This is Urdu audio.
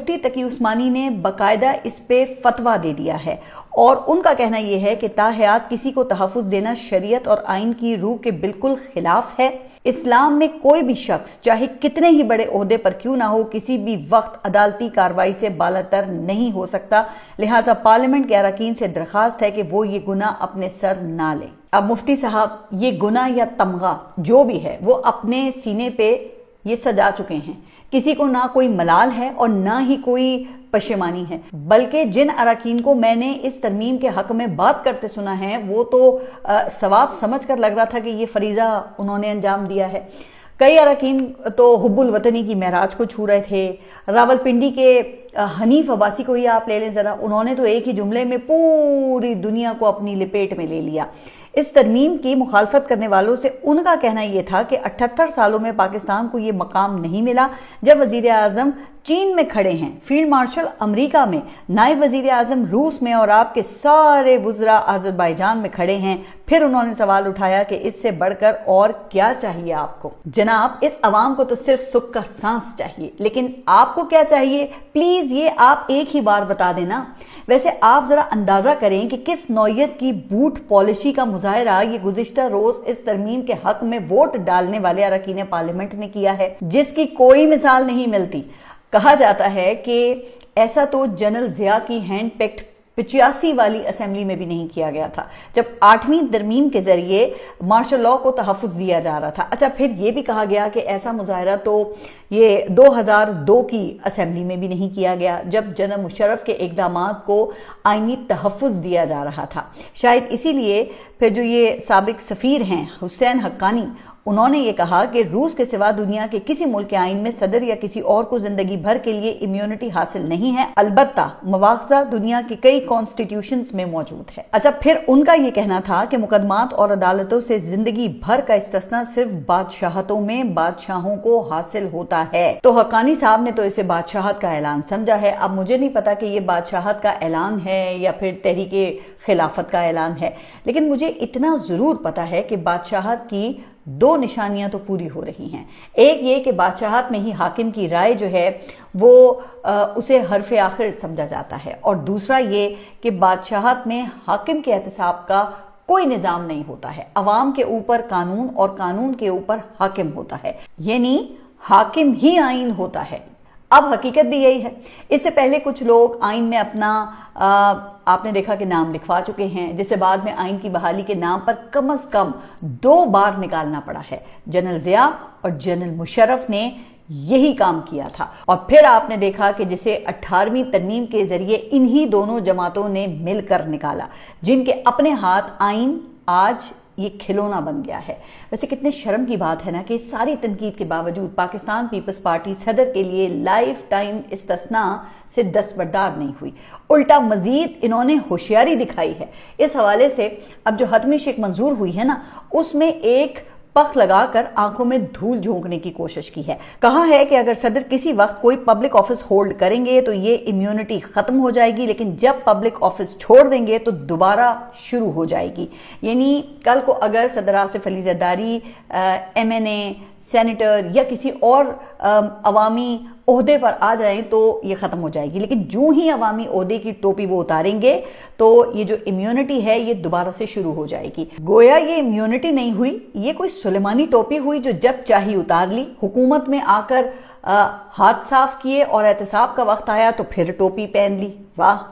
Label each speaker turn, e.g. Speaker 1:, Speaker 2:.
Speaker 1: مفتی تقی عثمانی نے باقاعدہ اس پہ فتویٰ دے دیا ہے اور ان کا کہنا یہ ہے کہ تاحیات کسی کو تحفظ دینا شریعت اور آئین کی روح کے بالکل خلاف ہے۔ اسلام میں کوئی بھی شخص چاہے کتنے ہی بڑے عہدے پر کیوں نہ ہو کسی بھی وقت عدالتی کارروائی سے بالاتر نہیں ہو سکتا، لہٰذا پارلیمنٹ کے اراکین سے درخواست ہے کہ وہ یہ گناہ اپنے سر نہ لیں۔ اب مفتی صاحب یہ گناہ یا تمغہ جو بھی ہے وہ اپنے سینے پہ یہ سجا چکے ہیں، کسی کو نہ کوئی ملال ہے اور نہ ہی کوئی پشیمانی ہے، بلکہ جن اراکین کو میں نے اس ترمیم کے حق میں بات کرتے سنا ہے وہ تو ثواب سمجھ کر لگ رہا تھا کہ یہ فریضہ انہوں نے انجام دیا ہے۔ کئی اراکین تو حب الوطنی کی معراج کو چھو رہے تھے۔ راولپنڈی کے حنیف عباسی کو ہی آپ لے لیں ذرا، انہوں نے تو ایک ہی جملے میں پوری دنیا کو اپنی لپیٹ میں لے لیا۔ اس ترمیم کی مخالفت کرنے والوں سے ان کا کہنا یہ تھا کہ 78 سالوں میں پاکستان کو یہ مقام نہیں ملا جب وزیر اعظم چین میں کھڑے ہیں، فیلڈ مارشل امریکہ میں، نائب وزیر اعظم روس میں اور آپ کے سارے وزراء آذربائیجان میں کھڑے ہیں۔ پھر انہوں نے سوال اٹھایا کہ اس سے بڑھ کر اور کیا چاہیے آپ کو؟ جناب اس عوام کو تو صرف سکھ کا سانس چاہیے، لیکن آپ کو کیا چاہیے پلیز یہ آپ ایک ہی بار بتا دینا۔ ویسے آپ ذرا اندازہ کریں کہ کس نوعیت کی بوٹ پالیسی کا مظاہرہ یہ گزشتہ روز اس ترمیم کے حق میں ووٹ ڈالنے والے اراکین پارلیمنٹ نے کیا ہے، جس کی کوئی مثال نہیں ملتی۔ کہا جاتا ہے کہ ایسا تو جنرل ضیاء کی ہینڈ پکڈ 85 والی اسمبلی میں بھی نہیں کیا گیا تھا جب 8ویں ترمیم کے ذریعے مارشل لاء کو تحفظ دیا جا رہا تھا۔ اچھا پھر یہ بھی کہا گیا کہ ایسا مظاہرہ تو یہ 2002 کی اسمبلی میں بھی نہیں کیا گیا جب جنرل مشرف کے اقدامات کو آئینی تحفظ دیا جا رہا تھا۔ شاید اسی لیے پھر جو یہ سابق سفیر ہیں حسین حقانی، انہوں نے یہ کہا کہ روس کے سوا دنیا کے کسی ملک کے آئین میں صدر یا کسی اور کو زندگی بھر کے لیے امیونٹی حاصل نہیں ہے، البتہ مواخذہ دنیا کی کئی کانسٹیٹیوشنز میں موجود ہے۔ اچھا پھر ان کا یہ کہنا تھا کہ مقدمات اور عدالتوں سے زندگی بھر کا استثناء صرف بادشاہتوں میں بادشاہوں کو حاصل ہوتا ہے۔ تو حقانی صاحب نے تو اسے بادشاہت کا اعلان سمجھا ہے۔ اب مجھے نہیں پتا کہ یہ بادشاہت کا اعلان ہے یا پھر تحریک خلافت کا اعلان ہے، لیکن مجھے اتنا ضرور پتا ہے کہ بادشاہت کی دو نشانیاں تو پوری ہو رہی ہیں۔ ایک یہ کہ بادشاہت میں ہی حاکم کی رائے جو ہے وہ اسے حرف آخر سمجھا جاتا ہے، اور دوسرا یہ کہ بادشاہت میں حاکم کے احتساب کا کوئی نظام نہیں ہوتا ہے، عوام کے اوپر قانون اور قانون کے اوپر حاکم ہوتا ہے، یعنی حاکم ہی آئین ہوتا ہے۔ اب حقیقت بھی یہی ہے۔ اس سے پہلے کچھ لوگ آئین میں اپنا آپ نے دیکھا کہ نام لکھوا چکے ہیں، جسے بعد میں آئین کی بحالی کے نام پر کم از کم 2 بار نکالنا پڑا ہے۔ جنرل ضیاء اور جنرل مشرف نے یہی کام کیا تھا، اور پھر آپ نے دیکھا کہ جسے 18ویں ترمیم کے ذریعے انہی دونوں جماعتوں نے مل کر نکالا، جن کے اپنے ہاتھ آئین آج یہ کھلونا بن گیا ہے۔ ویسے کتنے شرم کی بات ہے نا کہ ساری تنقید کے باوجود پاکستان پیپلز پارٹی صدر کے لیے لائف ٹائم استثناء سے دستبردار نہیں ہوئی، الٹا مزید انہوں نے ہوشیاری دکھائی ہے۔ اس حوالے سے اب جو حتمی شک منظور ہوئی ہے نا، اس میں ایک پخ لگا کر آنکھوں میں دھول جھونکنے کی کوشش کی ہے۔ کہا ہے کہ اگر صدر کسی وقت کوئی پبلک آفس ہولڈ کریں گے تو یہ امیونٹی ختم ہو جائے گی، لیکن جب پبلک آفس چھوڑ دیں گے تو دوبارہ شروع ہو جائے گی۔ یعنی کل کو اگر صدر آصف علی زرداری MNA، سینیٹر یا کسی اور عوامی عہدے پر آ جائیں تو یہ ختم ہو جائے گی، لیکن جو ہی عوامی عہدے کی ٹوپی وہ اتاریں گے تو یہ جو امیونٹی ہے یہ دوبارہ سے شروع ہو جائے گی۔ گویا یہ امیونٹی نہیں ہوئی، یہ کوئی سلیمانی ٹوپی ہوئی جو جب چاہی اتار لی، حکومت میں آ کر ہاتھ صاف کیے اور احتساب کا وقت آیا تو پھر ٹوپی پہن لی۔ واہ!